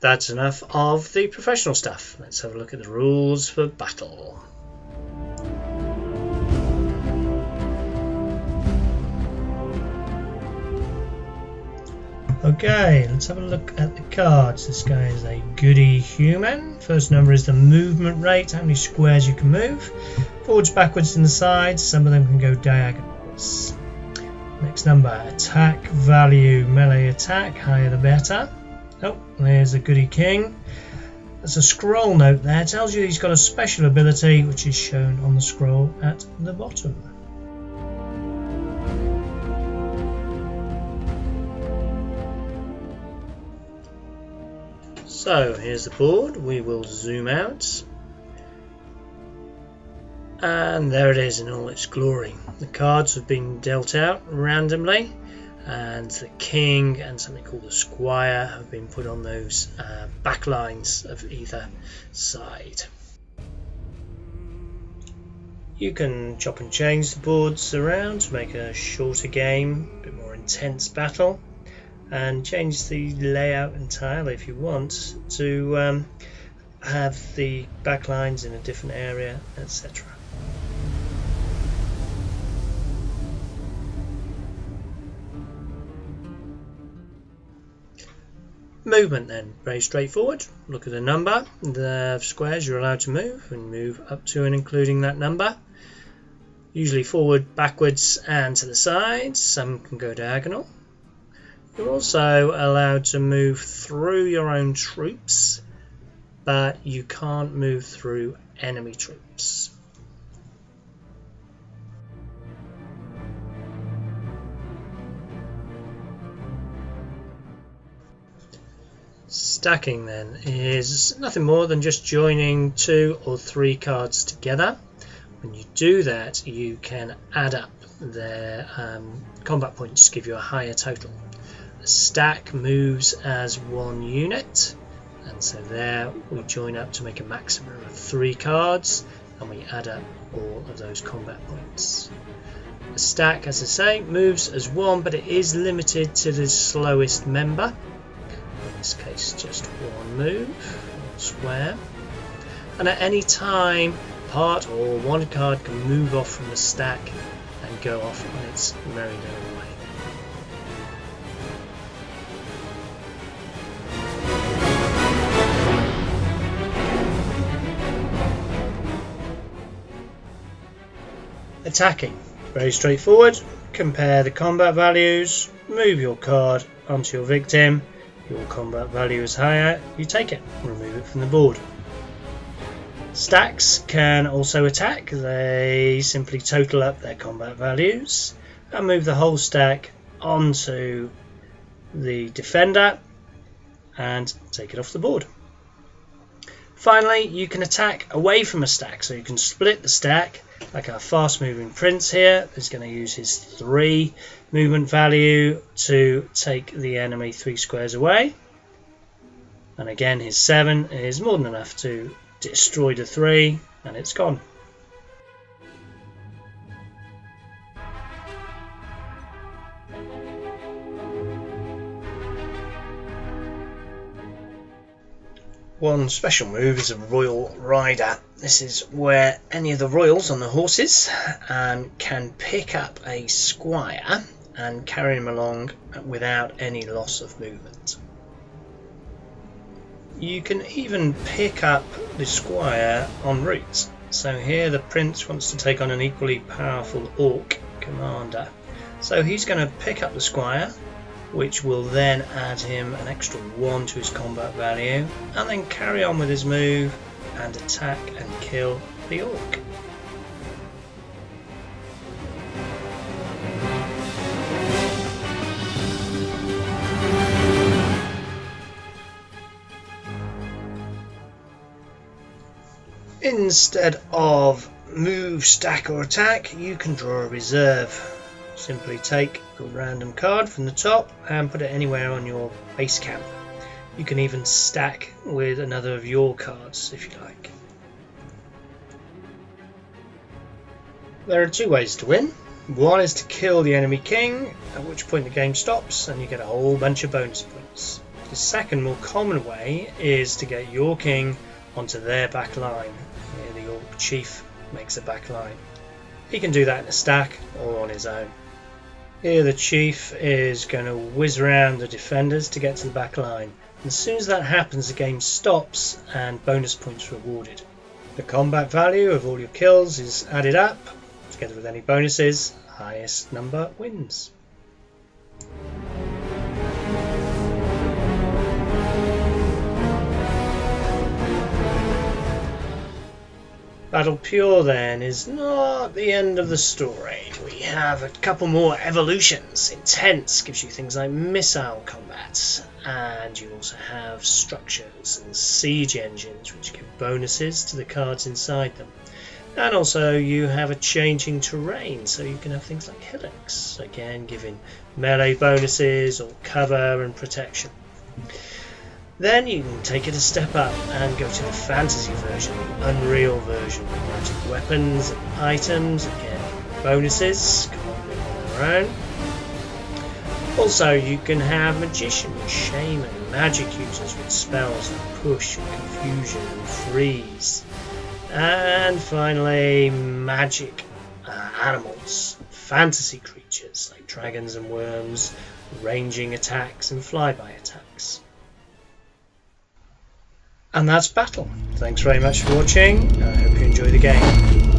That's enough of the professional stuff. Let's have a look at the rules for battle. Okay, let's have a look at the cards. This guy is a goody human. First number is the movement rate, how many squares you can move. Forwards, backwards, and the sides. Some of them can go diagonals. Next number, attack value, melee attack, higher the better. Oh, there's a goody king. There's a scroll note there. It tells you he's got a special ability, which is shown on the scroll at the bottom. So here's the board. We will zoom out, and there it is in all its glory. The cards have been dealt out randomly, and the king and something called the squire have been put on those back lines of either side. You can chop and change the boards around to make a shorter game, a bit more intense battle, and change the layout entirely if you want to have the backlines in a different area, etc. Movement then, very straightforward. Look at the number, the squares you're allowed to move, and move up to and including that number. Usually forward, backwards, and to the sides. Some can go diagonal. You're also allowed to move through your own troops, but you can't move through enemy troops. Stacking then is nothing more than just joining 2 or 3 cards together. When you do that, you can add up their combat points to give you a higher total. A stack moves as 1 unit, and so there we join up to make a maximum of 3 cards, and we add up all of those combat points. A stack, as I say, moves as 1, but it is limited to the slowest member. In this case, just 1 move, square. And at any time, part or 1 card can move off from the stack and go off on its merry-go-round way. Attacking, very straightforward. Compare the combat values, move your card onto your victim. Your combat value is higher, you take it, remove it from the board. Stacks can also attack. They simply total up their combat values and move the whole stack onto the defender and take it off the board. Finally, you can attack away from a stack, so you can split the stack, like our fast moving prince here is going to use his 3 movement value to take the enemy 3 squares away, and again his 7 is more than enough to destroy the 3, and it's gone. One special move is a royal rider. This is where any of the royals on the horses can pick up a squire and carry him along without any loss of movement. You can even pick up the squire en route. So here the prince wants to take on an equally powerful orc commander. So he's going to pick up the squire, which will then add him an extra 1 to his combat value, and then carry on with his move and attack and kill the orc. Instead of move, stack or attack, you can draw a reserve. Simply take a random card from the top and put it anywhere on your base camp. You can even stack with another of your cards if you like. There are 2 ways to win. One is to kill the enemy king, at which point the game stops and you get a whole bunch of bonus points. The second, more common way is to get your king onto their back line. Here the Orc Chief makes a back line. He can do that in a stack or on his own. Here the Chief is going to whiz around the defenders to get to the back line. And as soon as that happens, the game stops and bonus points are rewarded. The combat value of all your kills is added up, together with any bonuses. Highest number wins. Battle Pure then is not the end of the story. We have a couple more evolutions. Intense gives you things like missile combat, and you also have structures and siege engines which give bonuses to the cards inside them. And also you have a changing terrain, so you can have things like hillocks, again giving melee bonuses or cover and protection. Then you can take it a step up and go to the fantasy version, the Unreal version, with magic weapons and items, again bonuses, common on their own. Also you can have magicians, shaman, magic users with spells like push and confusion and freeze. And finally magic animals, fantasy creatures like dragons and worms, ranging attacks and flyby attacks. And that's Battle. Thanks very much for watching. I hope you enjoy the game.